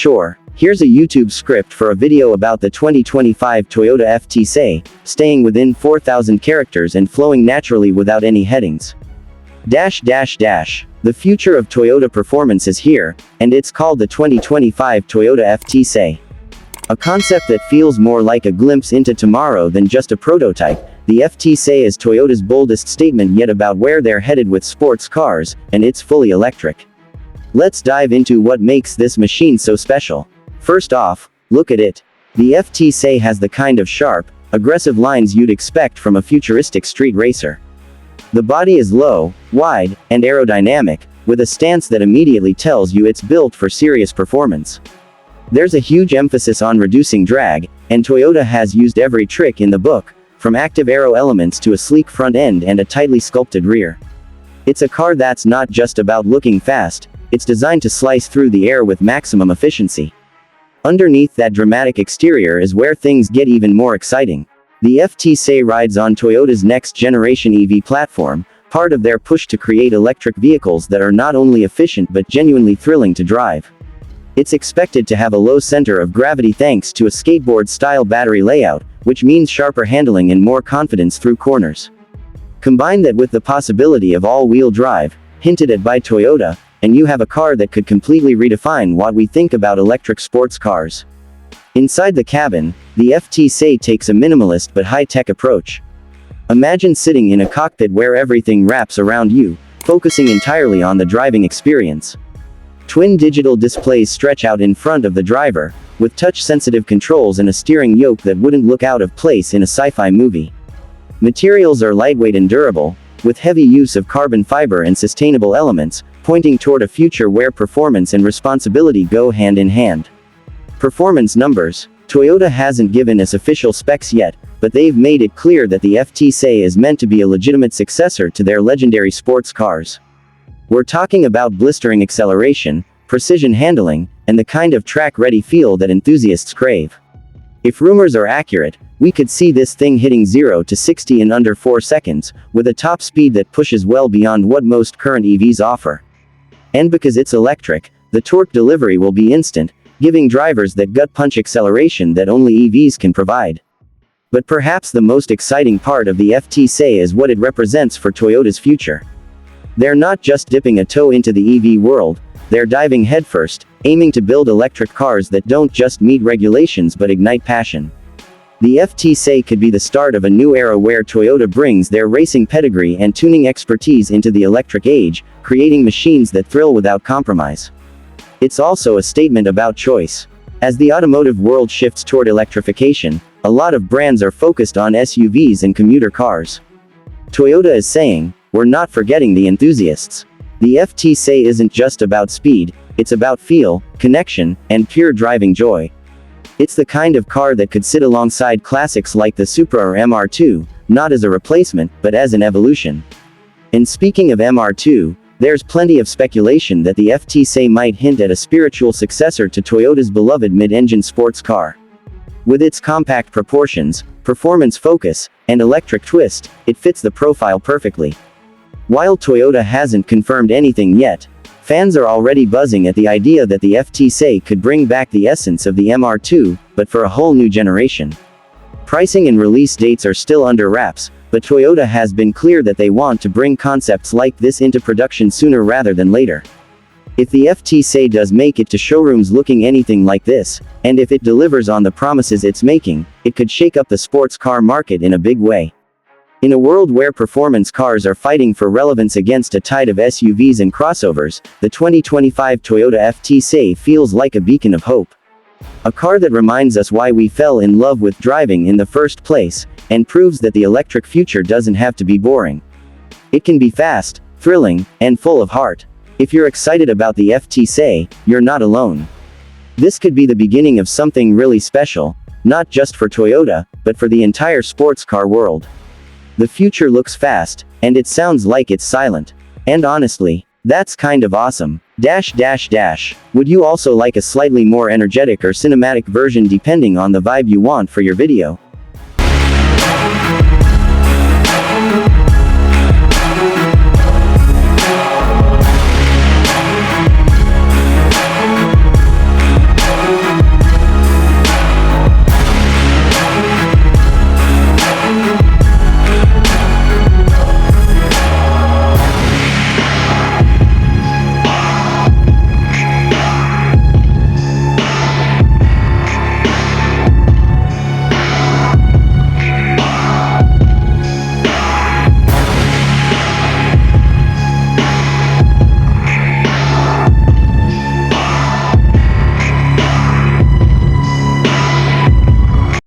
Sure, here's a YouTube script for a video about the 2025 Toyota FTSE, staying within 4,000 characters and flowing naturally without any headings. The future of Toyota performance is here, and it's called the 2025 Toyota FTSE. A concept that feels more like a glimpse into tomorrow than just a prototype. The FTSE is Toyota's boldest statement yet about where they're headed with sports cars, and it's fully electric. Let's dive into what makes this machine so special. First off, look at it. The FTSE has the kind of sharp, aggressive lines you'd expect from a futuristic street racer. The body is low, wide, and aerodynamic, with a stance that immediately tells you it's built for serious performance. There's a huge emphasis on reducing drag, and Toyota has used every trick in the book, from active aero elements to a sleek front end and a tightly sculpted rear. It's a car that's not just about looking fast, it's designed to slice through the air with maximum efficiency. Underneath that dramatic exterior is where things get even more exciting. The FTSE rides on Toyota's next-generation EV platform, part of their push to create electric vehicles that are not only efficient but genuinely thrilling to drive. It's expected to have a low center of gravity thanks to a skateboard-style battery layout, which means sharper handling and more confidence through corners. Combine that with the possibility of all-wheel drive, hinted at by Toyota, and you have a car that could completely redefine what we think about electric sports cars. Inside the cabin, the FTSE takes a minimalist but high-tech approach. Imagine sitting in a cockpit where everything wraps around you, focusing entirely on the driving experience. Twin digital displays stretch out in front of the driver, with touch-sensitive controls and a steering yoke that wouldn't look out of place in a sci-fi movie. Materials are lightweight and durable, with heavy use of carbon fiber and sustainable elements, pointing toward a future where performance and responsibility go hand in hand. Performance numbers. Toyota hasn't given us official specs yet, but they've made it clear that the FTSE is meant to be a legitimate successor to their legendary sports cars. We're talking about blistering acceleration, precision handling, and the kind of track-ready feel that enthusiasts crave. If rumors are accurate, we could see this thing hitting 0 to 60 in under 4 seconds, with a top speed that pushes well beyond what most current EVs offer. And because it's electric, the torque delivery will be instant, giving drivers that gut-punch acceleration that only EVs can provide. But perhaps the most exciting part of the FTSE is what it represents for Toyota's future. They're not just dipping a toe into the EV world, they're diving headfirst, aiming to build electric cars that don't just meet regulations but ignite passion. The FTSE could be the start of a new era where Toyota brings their racing pedigree and tuning expertise into the electric age, creating machines that thrill without compromise. It's also a statement about choice. As the automotive world shifts toward electrification, a lot of brands are focused on SUVs and commuter cars. Toyota is saying, we're not forgetting the enthusiasts. The FTSE isn't just about speed, it's about feel, connection, and pure driving joy. It's the kind of car that could sit alongside classics like the Supra or MR2, not as a replacement, but as an evolution. And speaking of MR2, there's plenty of speculation that the FTSE might hint at a spiritual successor to Toyota's beloved mid-engine sports car. With its compact proportions, performance focus, and electric twist, it fits the profile perfectly. While Toyota hasn't confirmed anything yet, fans are already buzzing at the idea that the FTSE could bring back the essence of the MR2, but for a whole new generation. Pricing and release dates are still under wraps, but Toyota has been clear that they want to bring concepts like this into production sooner rather than later. If the FTSE does make it to showrooms looking anything like this, and if it delivers on the promises it's making, it could shake up the sports car market in a big way. In a world where performance cars are fighting for relevance against a tide of SUVs and crossovers, the 2025 Toyota FTSE feels like a beacon of hope. A car that reminds us why we fell in love with driving in the first place, and proves that the electric future doesn't have to be boring. It can be fast, thrilling, and full of heart. If you're excited about the FTSE, you're not alone. This could be the beginning of something really special, not just for Toyota, but for the entire sports car world. The future looks fast, and it sounds like it's silent. And honestly, that's kind of awesome. Would you also like a slightly more energetic or cinematic version depending on the vibe you want for your video?